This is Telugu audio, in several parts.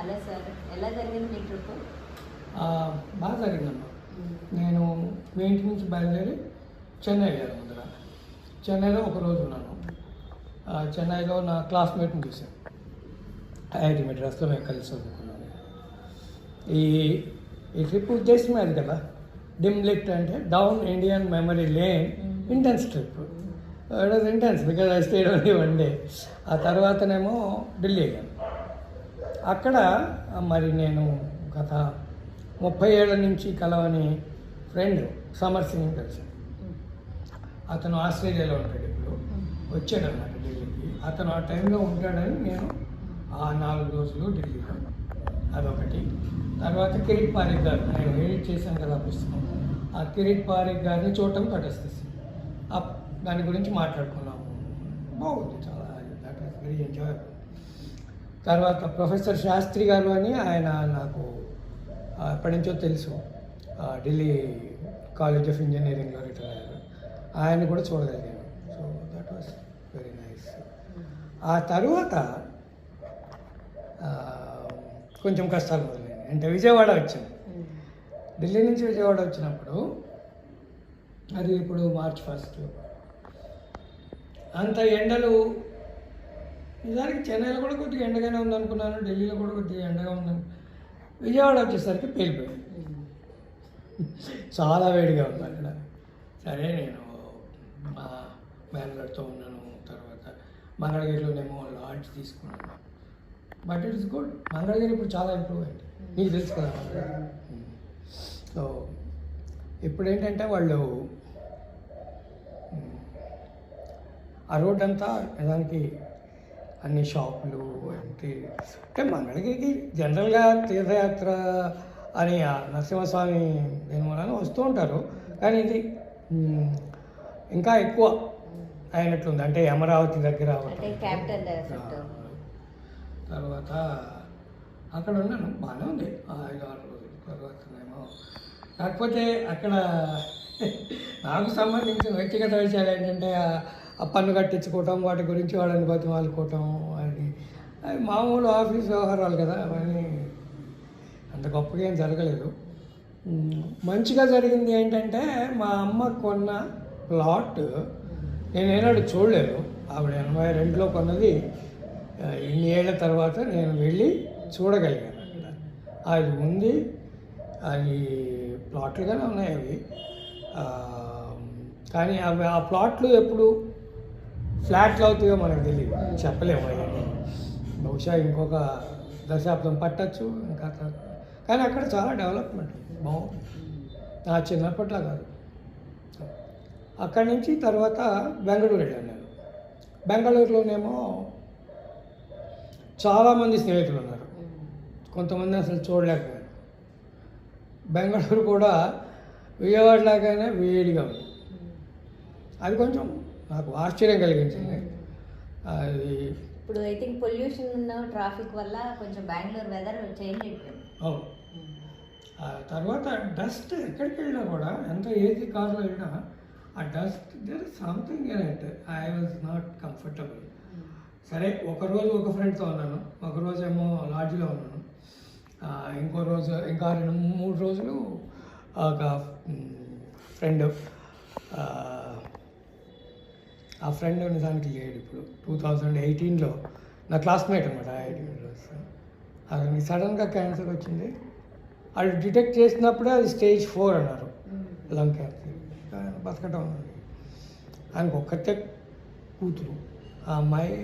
హలో సార్, ఎలా జరిగింది మీ ట్రిప్? బాగా జరిగిందమ్మా. నేను మీ ఇంటి నుంచి బయలుదేరి చెన్నై వెళ్ళాను. ముందర చెన్నైలో ఒకరోజు ఉన్నాను. చెన్నైలో నా క్లాస్మేట్ని చూశాను. ఐఐటి మెడ్రాస్లో మేము కలిసి చదువుకున్నాను. ఈ ఈ ట్రిప్ ఉద్దేశమే అది కదా, డిమ్ లిట్ అంటే down Indian memory lane. Intense trip. It was intense because I stayed only 1 day. ఆ తర్వాతనేమో ఢిల్లీ వెళ్ళాను. అక్కడ మరి నేను గత 30 ఏళ్ల నుంచి కలవని ఫ్రెండ్ సమర్ సింగ్ కలిసాను. అతను ఆస్ట్రేలియాలో ఉంటాడు, ఇప్పుడు వచ్చాడన్నమాట ఢిల్లీకి. అతను ఆ టైంలో ఉంటాడని నేను ఆ 4 రోజులు ఢిల్లీలో. అదొకటి. తర్వాత కిరీట్ పారిక్ గారు, నేను ఎడిట్ చేశాను కదా పుస్తకం, ఆ కిరీట్ పారిక్ గారిని చూడటం తటస్థిస్తుంది. దాని గురించి మాట్లాడుకున్నాము. బాగుంది చాలా, దట్ వాస్ వెరీ ఎంజాయబుల్. తర్వాత ప్రొఫెసర్ శాస్త్రి గారు అని ఆయన నాకు ఎప్పటి నుంచో తెలుసు, ఢిల్లీ కాలేజ్ ఆఫ్ ఇంజనీరింగ్లో రిటైర్ అయ్యారు. ఆయన కూడా చూడగలిగాను. So that was very nice. ఆ తర్వాత కొంచెం కష్టాలు మొదలైనవి. అంటే విజయవాడ వచ్చాను. ఢిల్లీ నుంచి విజయవాడ వచ్చినప్పుడు, అది ఇప్పుడు March 1. అంత ఎండలు, నిజానికి చెన్నైలో కూడా కొద్దిగా ఎండగానే ఉందనుకున్నాను, ఢిల్లీలో కూడా కొద్దిగా ఎండగా ఉందని. విజయవాడ వచ్చేసరికి పేలిపోయింది. చాలా వేడిగా ఉంది అక్కడ. సరే, నేను మా మేనగారితో ఉన్నాను. తర్వాత మంగళగిరిలోనేమో లాడ్జ్ తీసుకున్నాను. But it is good. Mangalagiri ఇప్పుడు చాలా ఇంప్రూవ్ అయింది, నీకు తెలుసు కదా. సో ఇప్పుడు ఏంటంటే వాళ్ళు ఆ రోడ్ అంతా నిజానికి అన్ని షాపులు అంటే మంగళగిరికి జనరల్గా తీర్థయాత్ర అని నరసింహస్వామి దీని మూలాన వస్తూ ఉంటారు. కానీ ఇది ఇంకా ఎక్కువ అయినట్లుంది. అంటే అమరావతి దగ్గర తర్వాత అక్కడ ఉన్నాను, బాగానే ఉంది 5-6 రోజులు. తర్వాతనేమో కాకపోతే అక్కడ నాకు సంబంధించిన వ్యక్తిగత విషయాలు ఏంటంటే ఆ పన్ను కట్టించుకోవటం, వాటి గురించి వాళ్ళని బతిమాలుకోవటం, అది మామూలు ఆఫీస్ వ్యవహారాలు కదా. అవన్నీ అంత గొప్పగా ఏం జరగలేదు. మంచిగా జరిగింది ఏంటంటే, మా అమ్మ కొన్న ప్లాట్ నేను ఏనాడు చూడలేదు. ఆవిడ 82లో కొన్నది. ఇన్ని ఏళ్ళ తర్వాత నేను వెళ్ళి చూడగలిగాను. అక్కడ అది ఉంది. అది ప్లాట్లుగానే ఉన్నాయి అవి. కానీ అవి ఆ ప్లాట్లు ఎప్పుడు ఫ్లాట్లు అవుతాయో మనకు తెలియదు, చెప్పలేము. బహుశా ఇంకొక దశాబ్దం పట్టచ్చు ఇంకా. కానీ అక్కడ చాలా డెవలప్మెంట్ బాగుంది, నా చిన్నప్పట్లా కాదు. అక్కడి నుంచి తర్వాత బెంగళూరు వెళ్ళాను నేను. బెంగళూరులోనేమో చాలామంది స్నేహితులు ఉన్నారు, కొంతమంది అసలు చూడలేకపోయాను. బెంగళూరు కూడా విజయవాడ లాగానే వేడిగా ఉంది. అది కొంచెం నాకు ఆశ్చర్యం కలిగించింది. అది ఇప్పుడు ఐ థింక్ పొల్యూషన్ ఉన్న ట్రాఫిక్ వల్ల కొంచెం బెంగళూరు వెదర్ చేంజ్ అయిపోయింది. అవును. తర్వాత డస్ట్ ఎక్కడికి వెళ్ళినా కూడా, ఎంత ఏసీ కార్లో వెళ్ళినా ఆ dust, there is something in it. I was not comfortable. సరే, ఒకరోజు ఒక ఫ్రెండ్తో ఉన్నాను, ఒకరోజు ఏమో లాడ్జ్లో ఉన్నాను, ఇంకో రోజు ఇంకా 2-3 రోజులు ఒక ఫ్రెండ్. ఆ ఫ్రెండ్ నిజానికి లేడు ఇప్పుడు. 2018లో నా క్లాస్మేట్ అనమాట, ఐఐటి మెడ్రాస్. అది సడన్గా క్యాన్సర్ వచ్చింది. అది డిటెక్ట్ చేసినప్పుడే అది Stage 4 అన్నారు, లంగ్ క్యాన్సర్. బతకటం ఉన్నది. ఆయనకు ఒక్కతే కూతురు. ఆ అమ్మాయి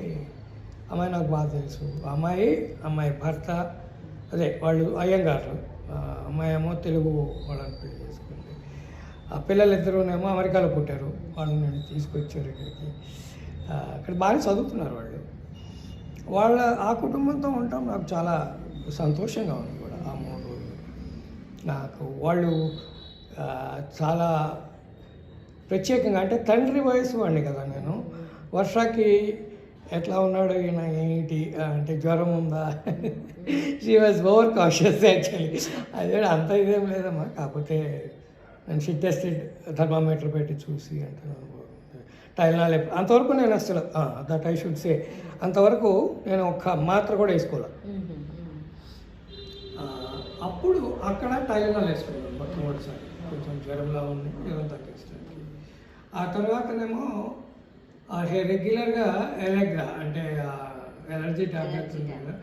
నాకు బాగా తెలుసు. అమ్మాయి భర్త, అదే వాళ్ళు అయ్యంగారు. అమ్మాయి ఏమో తెలుగు వాళ్ళని పెళ్లి చేసుకుంది. ఆ పిల్లలిద్దరూనేమో అమెరికాలో పుట్టారు. వాళ్ళు నేను తీసుకొచ్చారు ఇక్కడికి. అక్కడ బాగా చదువుతున్నారు వాళ్ళ. ఆ కుటుంబంతో ఉండటం నాకు చాలా సంతోషంగా ఉంది కూడా. ఆ 3 రోజులు నాకు వాళ్ళు చాలా ప్రత్యేకంగా, అంటే తండ్రి వయసు వాడిని కదా నేను. వర్షకి ఎట్లా ఉన్నాడు ఈయన, ఏంటి అంటే జ్వరం ఉందా, she was over cautious actually. అదే అంత ఇదేం లేదమ్మా, కాకపోతే నేను షీ టెస్టెడ్, థర్మామీటర్ పెట్టి చూసి అంటే టైల్నాల్ అంతవరకు నేను అసలు దట్ ఐ షుడ్ సే, అంతవరకు నేను ఒక్క మాత్ర కూడా వేసుకోవాలి. అప్పుడు అక్కడ టైలర్ వేసుకున్నాను మొట్టమొదటిసారి, కొంచెం జ్వరంలా ఉంది, జ్వరం తగ్గించడానికి. ఆ తర్వాతనేమో రెగ్యులర్గా ఎలెగ్రా అంటే ఎలర్జీ టాబ్లెట్స్ ఉంది కదా,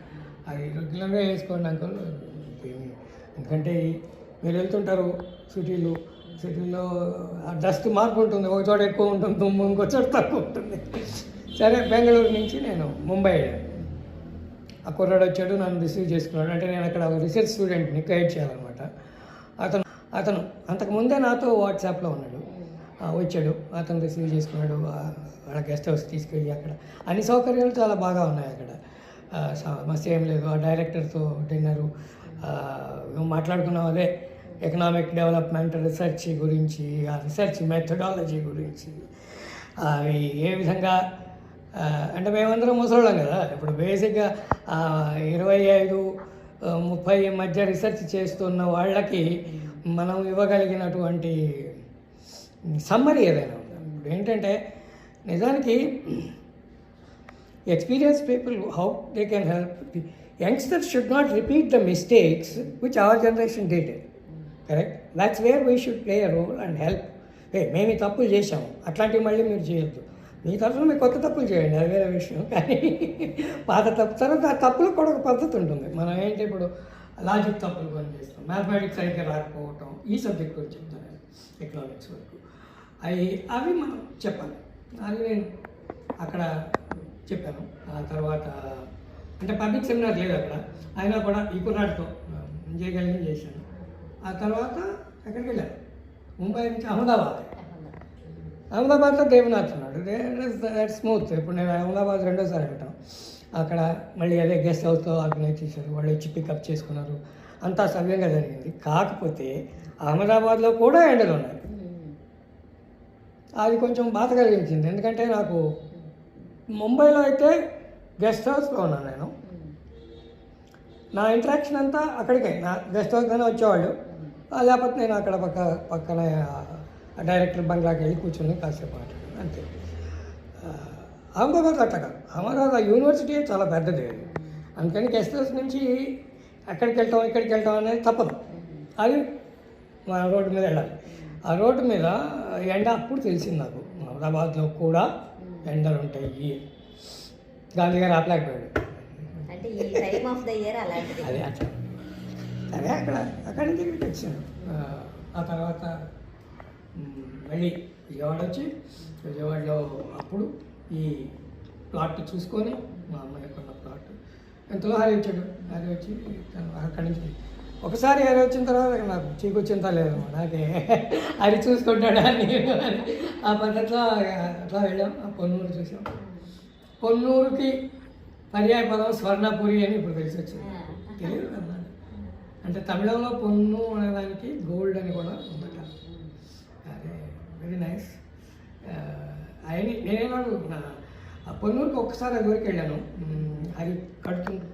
అది రెగ్యులర్గా వేసుకోండి అంకుల్. ఎందుకంటే మీరు వెళ్తుంటారు సిటీలో డస్ట్ మార్పు ఉంటుంది, ఒక చోట ఎక్కువ ఉంటుంది దుమ్ము, ఇంకో చోట తక్కువ ఉంటుంది. సరే బెంగళూరు నుంచి నేను ముంబై వెళ్ళాను. ఆ కుర్రాడు వచ్చాడు, నన్ను రిసీవ్ చేసుకున్నాడు. అంటే నేను అక్కడ రీసెర్చ్ స్టూడెంట్ని గైడ్ చేయాలన్నమాట. అతను అంతకుముందే నాతో వాట్సాప్లో ఉన్నాడు. వచ్చాడు, అతను రిసీవ్ చేసుకున్నాడు. వాళ్ళ గెస్ట్ హౌస్ తీసుకెళ్ళి అక్కడ అన్ని సౌకర్యాలు చాలా బాగా ఉన్నాయి అక్కడ, సమస్య ఏం లేదు. ఆ డైరెక్టర్తో డిన్నరు మాట్లాడుకున్నాం, అదే ఎకనామిక్ డెవలప్మెంట్ రీసెర్చ్ గురించి, ఆ రీసెర్చ్ మెథడాలజీ గురించి, అవి ఏ విధంగా అంటే మేమందరం ముసలోళ్ళం కదా. ఇప్పుడు బేసిక్గా 25-30 మధ్య రీసెర్చ్ చేస్తున్న వాళ్ళకి మనం ఇవ్వగలిగినటువంటి సమ్మరీ ఏదైనా ఉంది. ఇప్పుడు ఏంటంటే నిజానికి experience people how they can help youngsters should not repeat the mistakes which our generation did. Correct, that's where we should play a role and help. మేము ఈ తప్పులు చేసాము, అట్లాంటివి మళ్ళీ మీరు చేయొద్దు. మీ తరఫున మీరు కొత్త తప్పులు చేయండి, అది వేరే విషయం. కానీ పాత తర్వాత ఆ తప్పులకు కూడా ఒక పద్ధతి ఉంటుంది. మనం ఏంటి ఇప్పుడు లాజిక్ తప్పులు కొని చేస్తాం, మ్యాథమెటిక్స్ సరిగ్గా రాకపోవటం, ఈ సబ్జెక్ట్ గురించి చెప్తాను నేను, ఎకనామిక్స్ వరకు అవి మనం చెప్పాలి. అది నేను అక్కడ చెప్పాను. ఆ తర్వాత అంటే పబ్లిక్ సెమినార్ లేదు అక్కడ, అయినా కూడా ఈ కుర్రాడితో చేయగలిగి చేశాను. ఆ తర్వాత ఎక్కడికి వెళ్ళాను, ముంబై నుంచి అహ్మదాబాద్లో దేవనాథ్ ఉన్నాడు. That smooth. ఇప్పుడు నేను అహ్మదాబాద్ రెండోసారి వెళ్ళటం, అక్కడ మళ్ళీ అదే గెస్ట్ హౌస్తో ఆర్గనైజ్ చేశారు, వాళ్ళు వచ్చి పికప్ చేసుకున్నారు, అంతా సవ్యంగా జరిగింది. కాకపోతే అహ్మదాబాద్లో కూడా ఎండలు ఉన్నాయి. అది కొంచెం బాధ కలిగించింది, ఎందుకంటే నాకు ముంబైలో అయితే గెస్ట్ హౌస్లో ఉన్నాను నేను. నా ఇంటరాక్షన్ అంతా అక్కడికే, నా గెస్ట్ హౌస్లోనే వచ్చేవాళ్ళు, లేకపోతే నేను అక్కడ పక్కన డైరెక్టర్ బంగ్లాకి వెళ్ళి కూర్చొని కాసేపు మాట్లాడాను అంతే. అహ్మదాబాద్ అట్లా కాదు, అహ్మదాబాద్ యూనివర్సిటీ చాలా పెద్దది, అందుకని గెస్ట్ హౌస్ నుంచి ఇక్కడికి వెళ్తాం అనేది తప్పదు. అది మన రోడ్డు మీద వెళ్ళాలి. ఆ రోడ్డు మీద ఎండ అప్పుడు తెలిసింది నాకు, అహ్మదాబాద్లో కూడా ఎండలు ఉంటాయి. గాంధీ గారు ఆపలేకపోయాడు, అంటే ఈ టైం ఆఫ్ ద ఇయర్ అలాంటిది. అదే అట్లా. సరే అక్కడి నుంచి ఇక్కడికి వచ్చాను. ఆ తర్వాత మళ్ళీ విజయవాడలో అప్పుడు ఈ ప్లాట్ చూసుకొని, మా అమ్మాయి కొన్న ప్లాట్ ఎంతలో హరి వచ్చాడు. హరి వచ్చి అక్కడి నుంచి ఒకసారి హరి వచ్చిన తర్వాత నాకు చీకొచ్చింత లేదు, నాకే హరి చూసుకుంటాడా నేను అని ఆ పద్ధతిలో అట్లా వెళ్ళాం. ఆ పొన్నూరు చూసాం. పొన్నూరుకి పర్యాయ పదం స్వర్ణపురి అని ఇప్పుడు తెలిసి వచ్చింది, తెలియదు అన్నమాట. అంటే తమిళంలో పొన్ను అనేదానికి గోల్డ్ అని కూడా ఉందట. అదే వెరీ నైస్. నేనేనాడు ఆ పొన్నూరుకి ఒక్కసారి అది వరకు వెళ్ళాను. అది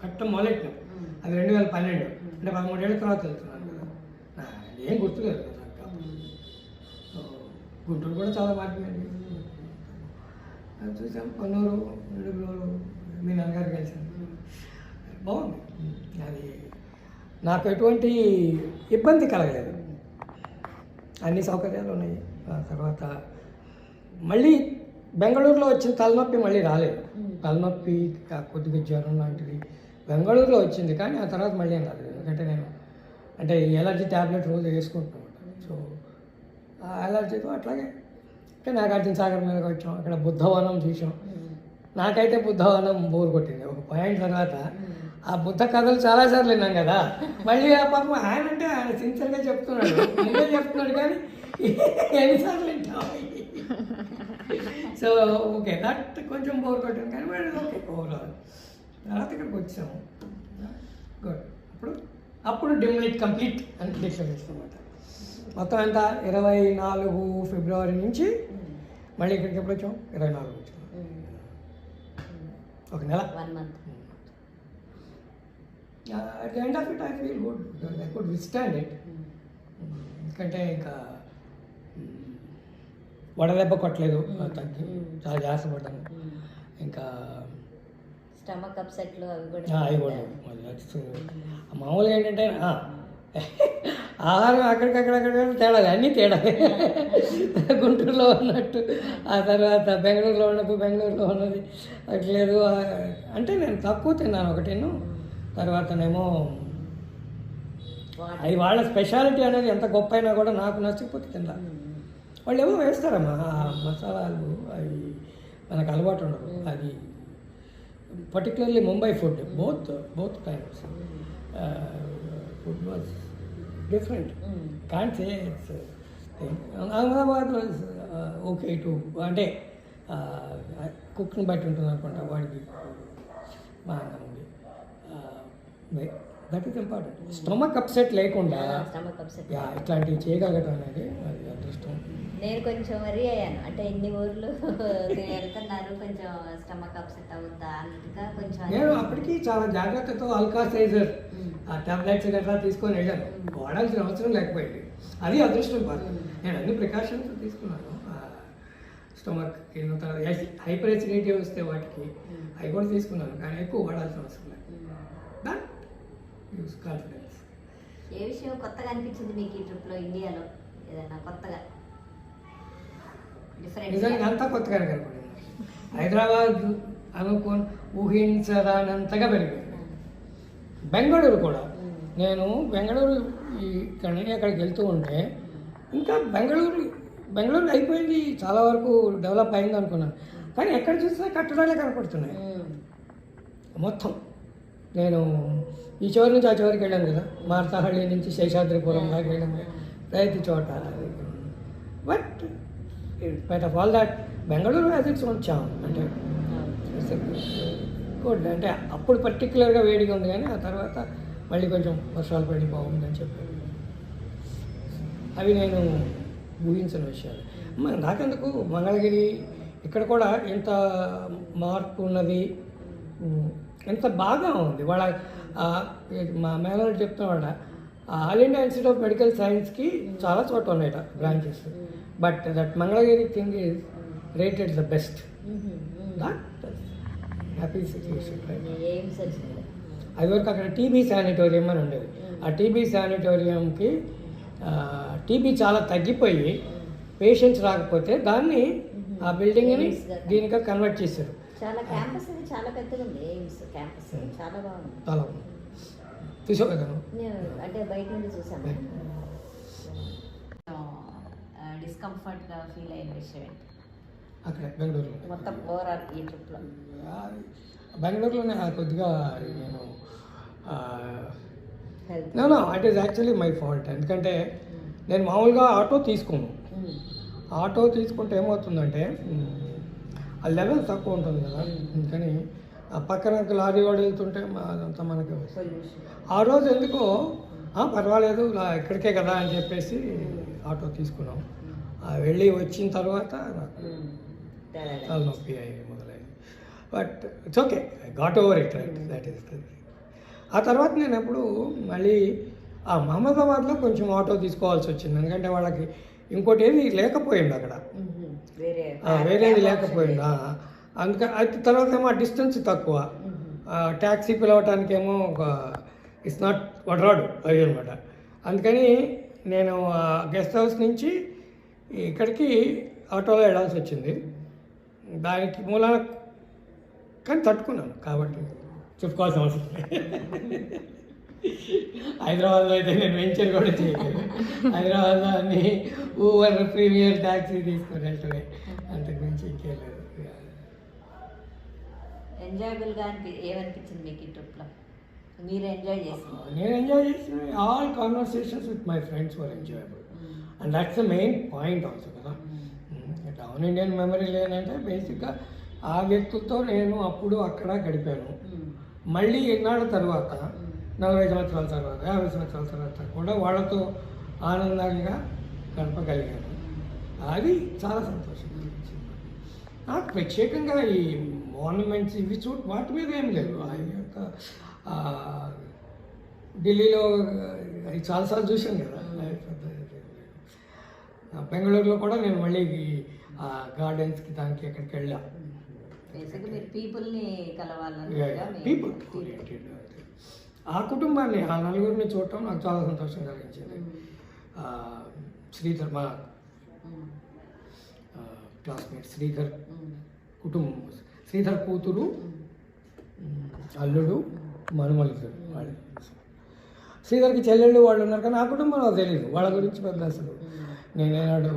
కట్టం మొదలెట్టాను, అది 2012, అంటే 13 ఏళ్ళ తర్వాత వెళ్తున్నాను కదా. ఏం గుర్తులేదు నాకు. గుంటూరు కూడా చాలా మారిపోయింది. చూసాం పొన్నూరు, నిడుగులూరు, మీ నాన్నగారు కలిసాను, బాగుంది. అది నాకు ఎటువంటి ఇబ్బంది కలగలేదు, అన్ని సౌకర్యాలు ఉన్నాయి. ఆ తర్వాత మళ్ళీ బెంగళూరులో వచ్చిన తలనొప్పి మళ్ళీ రాలేదు. తలనొప్పి కొద్దిగా జ్వరం లాంటిది బెంగళూరులో వచ్చింది, కానీ ఆ తర్వాత మళ్ళీ ఏం రాలేదు. ఎందుకంటే నేను అంటే ఎలర్జీ ట్యాబ్లెట్ రోజు వేసుకుంటున్నాను. సో ఆ ఎలర్జీతో అట్లాగే అంటే నాగార్జున సాగర్ మీదకి వచ్చాం, అక్కడ బుద్ధవనం చూసాం. నాకైతే బుద్ధవనం బోర్ కొట్టింది ఒక పాయింట్ తర్వాత. ఆ బుద్ధ కథలు చాలాసార్లు విన్నాం కదా, మళ్ళీ ఆ పాపం ఆయన అంటే ఆయన సిన్సియర్గా చెప్తున్నాడు, ముందే చెప్తున్నాడు, కానీ ఎన్నిసార్లు వింటాం. సో ఓకే, దట్ కొంచెం బోర్ కొట్టింది, కానీ మళ్ళీ ఓకే ఓవరాల్. తర్వాత ఇక్కడికి వచ్చాము. గుడ్. అప్పుడు డిమ్లిట్ కంప్లీట్ అని డిక్లేర్ చేస్తామన్నమాట. మొత్తం ఎంత 24 ఫిబ్రవరి నుంచి మళ్ళీ ఇక్కడికి ఎప్పుడు వచ్చాం, 24 వచ్చాం, ఒక నెల. At the end of it I feel good, I could withstand it. ఎందుకంటే ఇంకా వడదెబ్బ కొట్టలేదు, తగ్గి చాలా జాగ్రత్త పడ్డాను. ఇంకా స్టమక్ అప్సెట్లు అవి కూడా మామూలుగా ఏంటంటే ఆహారం అక్కడికక్కడక్కడ తేడా, అన్నీ తేడా. గుంటూరులో ఉన్నట్టు ఆ తర్వాత బెంగళూరులో ఉన్నది అట్లేదు. అంటే నేను తక్కువ తిన్నాను ఒకటేను. తర్వాతనేమో అది వాళ్ళ స్పెషాలిటీ అనేది ఎంత గొప్ప అయినా కూడా నాకు నచ్చకపోతే తిన్నా. వాళ్ళు ఏమో వేస్తారమ్మా మసాలాలు, అవి మనకు అలవాటు ఉండదు. అది particularly Mumbai food, both times food was different. Can't say it's Ahmedabad was okay to, అంటే కుక్ని బట్టి ఉంటుంది అనుకుంటా, వాడికి బాగా ఉంది. That is important. Stomach upset లేకుండా ఇట్లాంటివి చేయగలగడం అనేది అది అదృష్టం. నేను కొంచెం వరీ అయ్యాను, అంటే ఎన్ని ఊర్లు వెళ్తున్నారు, కొంచెం స్టమక్ అప్సెట్ అవుతా అన్నట్టుగా కొంచెం. నేను అప్పటికి చాలా జాగ్రత్తతో ఆల్కాసైజర్ ఆ టాబ్లెట్స్ గట్రా తీసుకొని వెళ్ళాను. వాడాల్సిన అవసరం లేకపోయింది. అది అదృష్టం కాదు. నేను అన్ని ప్రికాషన్స్ తీసుకున్నాను. స్టమక్ హైపర్ ఎసిడిటీ వస్తే వాటికి అవి కూడా తీసుకున్నాను, కానీ ఎక్కువ వాడాల్సిన అవసరం లేదు. That use confidence. ఏ విషయం కొత్తగా అనిపించింది మీకు ఈ ట్రిప్లో, ఇండియాలో ఏదైనా కొత్తగా? నిజంగా అంతా కొత్తగానే కనపడింది. హైదరాబాద్ ఊహించరానంతగా పెరిగింది. బెంగళూరు కూడా, నేను బెంగళూరు ఇక్కడి అక్కడికి వెళ్తూ ఉంటే ఇంకా బెంగళూరు అయిపోయింది, చాలా వరకు డెవలప్ అయింది అనుకున్నాను. కానీ ఎక్కడ చూసినా కట్టడాలే కనపడుతున్నాయి మొత్తం. నేను ఈ చివరి నుంచి ఆ చివరికి వెళ్ళాను కదా, మార్తాహళ్ళి నుంచి శేషాద్రిపురం దాకా వెళ్ళాను ప్రతి చోట. But but of all that Bengaluru has its own charm. అంటే గుడ్, అంటే అప్పుడు పర్టికులర్గా వేడిగా ఉంది, కానీ ఆ తర్వాత మళ్ళీ కొంచెం వర్షాలు పడి బాగుందని చెప్పారు. అవి నేను ఊహించిన విషయాలు. నాకెందుకు మంగళగిరి ఇక్కడ కూడా ఎంత మార్పు ఉన్నది, ఎంత బాగా ఉంది. వాళ్ళ మా మేనల్ని చెప్తున్నా, all India institute of medical సైన్స్కి చాలా చోట్ల ఉన్నాయట branches, but that Mangalagiri thing is rated the best. That happy situation. అది వరకు అక్కడ టీబీ శానిటోరియం అని ఉండేది. ఆ టీబీ శానిటోరియంకి టీబీ చాలా తగ్గిపోయి పేషెంట్స్ రాకపోతే దాన్ని ఆ బిల్డింగ్ని దీనిగా కన్వర్ట్ చేశారు. చాలా క్యాంపస్ అది చాలా పెద్దగా ఉంది. ఎయిమ్స్ క్యాంపస్ చాలా బాగుంది. చాలా బాగుంది. చూసావు కదా? అంటే బయట నుండి చూసాను. డిస్కంఫర్ట్గా ఫీల్ అయిన విషయం అక్కడ బెంగళూరులో మొత్తం ఓవరాల్ ఈ ట్రిప్లో? బెంగళూరులోనే కొద్దిగా నేను it is actually my fault. ఎందుకంటే నేను మామూలుగా ఆటో తీసుకోను. ఆటో తీసుకుంటే ఏమవుతుందంటే ఆ లెవెల్ తక్కువ ఉంటుంది కదా, కానీ ఆ పక్కన లారీ వాడు వెళ్తుంటే అదంతా మనకి. ఆ రోజు ఎందుకో పర్వాలేదు ఇక్కడికే కదా అని చెప్పేసి ఆటో తీసుకున్నాం. వెళ్ళి వచ్చిన తర్వాత నాకు తలనొప్పి అయ్యి మొదలైంది. But it's okay, I got over it, right? That is. ఆ తర్వాత నేను ఎప్పుడు మళ్ళీ మహమ్మదాబాద్లో కొంచెం ఆటో తీసుకోవాల్సి వచ్చింది. ఎందుకంటే వాళ్ళకి ఇంకోటి ఏది లేకపోయింది అక్కడ, వేరేది లేకపోయింది. అందుకని అది తర్వాత ఏమో ఆ డిస్టెన్స్ తక్కువ, ట్యాక్సీ పిలవటానికేమో ఇట్స్ నాట్ వడ్రాడు అది అనమాట. అందుకని నేను గెస్ట్ హౌస్ నుంచి ఇక్కడికి ఆటోలో వెళ్ళాల్సి వచ్చింది. దానికి మూలాన కానీ తట్టుకున్నాను, కాబట్టి చెప్పుకోవాల్సిన అవసరం లేదు. హైదరాబాద్లో అయితే నేను వెంచర్ కూడా చేయలేదు. హైదరాబాద్లో అన్ని ఊబర్ ప్రీమియర్ ట్యాక్సీ తీసుకొని వెళ్తాయి, అంతకు మించి ఇంకేం లేదు. ఎంజాయబుల్గా ఏమనిపించింది మీకు ఈ ట్రిప్లో? మీరు ఎంజాయ్ చేసిన? నేను ఎంజాయ్ చేసిన all conversations with my friends were enjoyable, and that's the main point also కదా. డౌన్ ఇండియన్ మెమరీ లేనంటే బేసిక్గా ఆ వ్యక్తులతో నేను అప్పుడు అక్కడ గడిపాను. మళ్ళీ ఎన్నాళ్ళ తర్వాత 40 సంవత్సరాల తర్వాత 50 సంవత్సరాల తర్వాత కూడా వాళ్ళతో ఆనందంగా గడపగలిగాను. అది చాలా సంతోషం అనిపించింది నాకు. ప్రత్యేకంగా ఈ మాన్యుమెంట్స్ ఇవి వాటి మీద ఏం లేదు. ఢిల్లీలో అది చాలాసార్లు చూశాను కదా. బెంగళూరులో కూడా నేను మళ్ళీ గార్డెన్స్కి దానికి ఎక్కడికి వెళ్ళాను. మీరు పీపుల్ని కలవాలని, పీపుల్ ఓరియంటెడ్. ఆ కుటుంబాన్ని, ఆ నలుగురిని చూడటం నాకు చాలా సంతోషం కలిగించింది. శ్రీధర్, మా క్లాస్మేట్ శ్రీధర్ కుటుంబం, శ్రీధర్ కూతురు, అల్లుడు, మనుమలిద్దరు వాళ్ళు. శ్రీధర్కి చెల్లెళ్ళు వాళ్ళు ఉన్నారు, కానీ ఆ కుటుంబం నాకు తెలియదు, వాళ్ళ గురించి పెద్ద అసలు నేనేనాడు,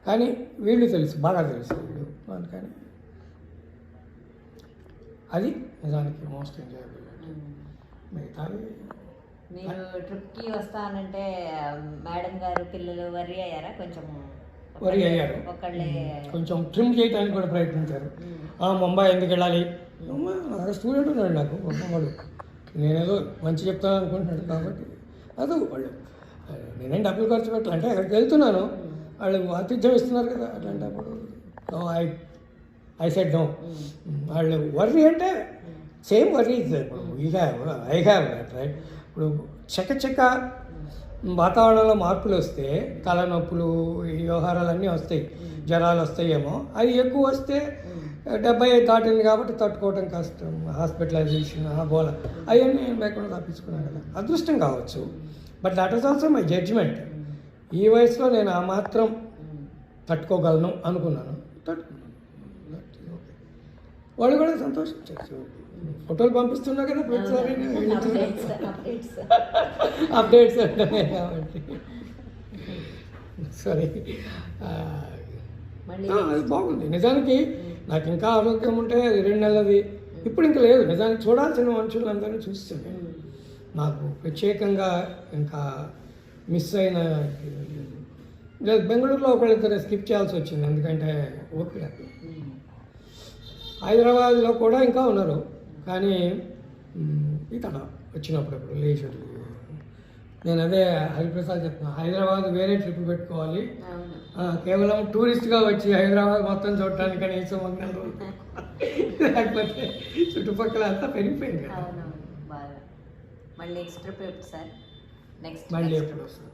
కానీ వీళ్ళు తెలుసు, బాగా తెలుసు వీళ్ళు. అందుకని అది నిజానికి మోస్ట్ ఎంజాయబుల్. మిగతావి మీరు ట్రిప్కి వస్తానంటే మేడం గారు పిల్లలు వరి అయ్యారా? వరి అయ్యారు, ఒకళ్ళే కొంచెం ట్రిమ్ చేయడానికి కూడా ప్రయత్నించారు. ముంబై ఎందుకు వెళ్ళాలి, స్టూడెంట్ ఉన్నాడు నాకు వాడు, నేనేదో మంచి చెప్తాను అనుకుంటున్నాడు కాబట్టి అదే వాళ్ళు, నేనేం డబ్బులు ఖర్చు పెట్టాలి అంటే అక్కడికి వెళ్తున్నాను, వాళ్ళు ఆతిథ్యం ఇస్తున్నారు కదా, అట్లాంటప్పుడు ఐ సెడ్ నో. వాళ్ళు వర్రీ అంటే same worry I have right. ఇప్పుడు చక్క వాతావరణంలో మార్పులు వస్తే తలనొప్పులు, ఈ వ్యవహారాలన్నీ వస్తాయి, జ్వరాలు వస్తాయేమో, అది ఎక్కువ వస్తే 70 దాటింది కాబట్టి తట్టుకోవడం కష్టం, హాస్పిటలైజేషన్ బోల అవన్నీ లేకుండా తప్పించుకున్నాను కదా, అదృష్టం కావచ్చు. But that is also my judgement. ఈ వయసులో నేను ఆ మాత్రం తట్టుకోగలను అనుకున్నాను, తట్టుకున్నాను. వాళ్ళు కూడా సంతోషించారు. ఫోటోలు పంపిస్తున్నా కదా ప్రతిసారి, అప్డేట్స్ అంటనే కాబట్టి. సరే, అది బాగుంది. నిజానికి నాకు ఇంకా ఆరోగ్యం ఉంటే 2 నెలలది, ఇప్పుడు ఇంకా లేదు. నిజానికి చూడాల్సిన మనుషులందరినీ చూస్తాను. నాకు ప్రత్యేకంగా ఇంకా మిస్ అయిన లేదు. బెంగళూరులో ఒకళ్ళిద్దరు స్కిప్ చేయాల్సి వచ్చింది, ఎందుకంటే ఓకే. హైదరాబాద్లో కూడా ఇంకా ఉన్నారు, కానీ ఇక్కడ వచ్చినప్పుడు లేచారు. నేను అదే హరిప్రసాద్ చెప్తున్నాను, హైదరాబాద్ వేరే ట్రిప్ పెట్టుకోవాలి, కేవలం టూరిస్ట్గా వచ్చి హైదరాబాద్ మొత్తం చూడటానికి కనీసం 1 నెల రోజులు, లేకపోతే చుట్టుపక్కల అంతా పెరిగిపోయింది కదా. మళ్ళీ ఎప్పుడు వస్తుంది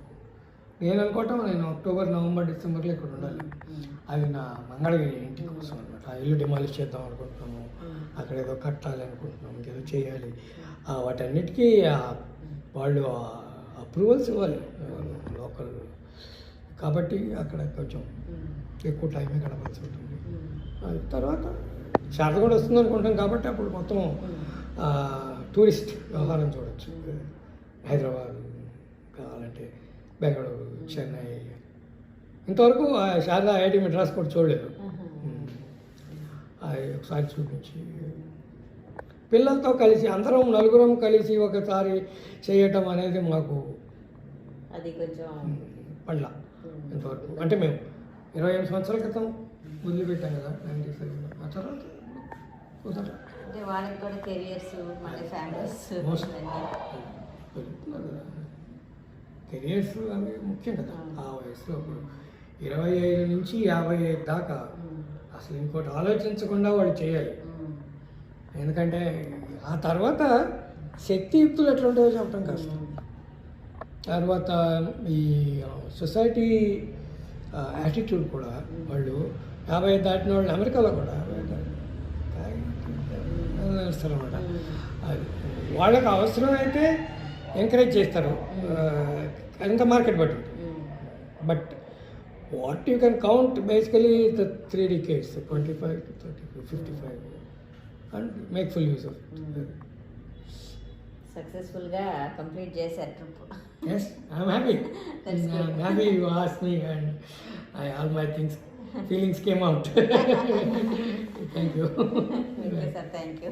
నేను అనుకోవటం, నేను అక్టోబర్, నవంబర్, డిసెంబర్లో ఇక్కడ ఉండాలి. అది నా మంగళగిరి ఇంటి కోసం అనమాట. ఆ ఇల్లు డిమాలిష్ చేద్దాం అనుకుంటున్నాము, అక్కడ ఏదో కట్టాలి అనుకుంటున్నాము, ఇంకేదో చేయాలి. వాటన్నిటికీ వాళ్ళు అప్రూవల్స్ ఇవ్వాలి లోకల్, కాబట్టి అక్కడ కొంచెం ఎక్కువ టైమే గడపాల్సి ఉంటుంది. తర్వాత శారద కూడా వస్తుంది అనుకుంటాం కాబట్టి అప్పుడు మొత్తం టూరిస్ట్ వ్యవహారం చూడవచ్చు. హైదరాబాద్ కావాలంటే బెంగళూరు, చెన్నై, ఇంతవరకు శారదా ఐఐటి మెడ్రాస్ కూడా చూడలేదు. అది ఒకసారి చూపించి పిల్లలతో కలిసి అందరం నలుగురం కలిసి ఒకసారి చేయటం అనేది మాకు అది కొంచెం పళ్ళ. ఇంతవరకు అంటే మేము 28 సంవత్సరాల క్రితం వదిలిపెట్టాం కదా 97. ఆ తర్వాత కుదరదు. అంటే వాళ్ళకి కూడా కెరియర్స్, మళ్ళీ ఫ్యామిలీస్ కెరియర్స్ అవి ముఖ్యం కదా ఆ వయసులో. ఇప్పుడు 25 నుంచి 55 దాకా అసలు ఇంకోటి ఆలోచించకుండా వాళ్ళు చేయాలి. ఎందుకంటే ఆ తర్వాత శక్తియుక్తులు ఎట్లుంటాయో చెప్పడం కష్టం. తర్వాత ఈ సొసైటీ యాటిట్యూడ్ కూడా, వాళ్ళు 50 దాటిన వాళ్ళు అమెరికాలో కూడా వేస్తారన్నమాట. వాళ్ళకి అవసరమైతే ఎంకరేజ్ చేస్తారు, ఎంత మార్కెట్ బట్టి ఉంటుంది. But what you can count basically the 3 decades, 25 to 30 to 55, and make full use of it. సక్సెస్ఫుల్గా కంప్లీట్ చేశారు trip. Yes, I'm happy. I'm happy you asked me, and all my feelings came out. Thank you. Okay, sir. Thank you.